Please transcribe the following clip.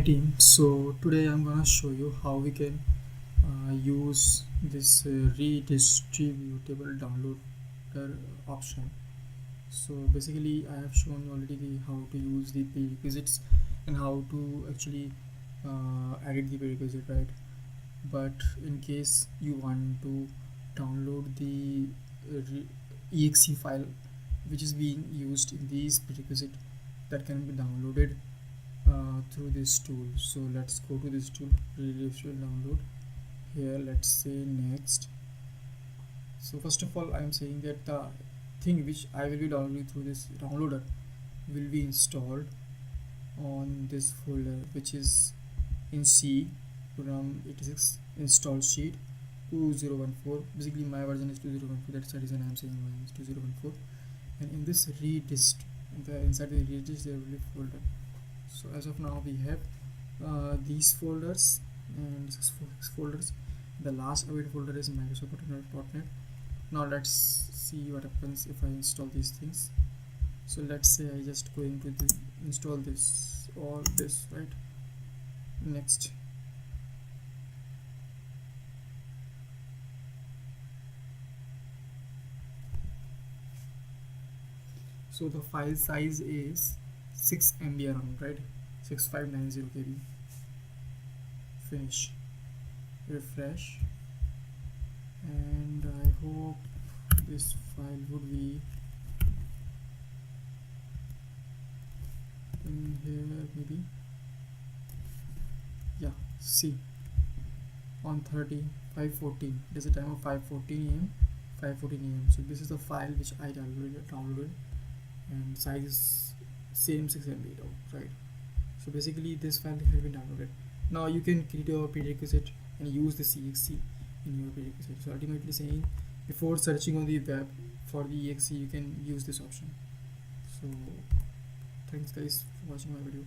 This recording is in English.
team. So today I'm gonna show you how we can use this redistributable downloader option. So basically I have shown you already how to use the prerequisites and how to actually edit the prerequisite, right? But in case you want to download the exe file which is being used in these prerequisite, that can be downloaded through this tool. So let's go to this tool, download. Here let's say next. So first of all, I am saying that the thing which I will be downloading through this downloader will be installed on this folder, which is in C program 86 install sheet 2014. Basically my version is 2014, that's the reason I am saying mine is 2014. And in this redist, inside the redist there will be folder. So as of now we have these folders and six folders. The last available folder is Microsoft.NET. Now let's see what happens if I install these things. So let's say I just going to install this, all this, right? Next. So the file size is 6 MB around, right? 6590 KB. Finish, refresh, and I hope this file would be in here, maybe. Yeah, see, on 514, it is the time of 5:14 AM, 5:14 AM. So this is the file which I downloaded, and size is same 6 MB, right? So basically this file has been downloaded. Now you can create your prerequisite and use the exe in your prerequisite. So ultimately saying, before searching on the web for the exe, you can use this option. So thanks guys for watching my video.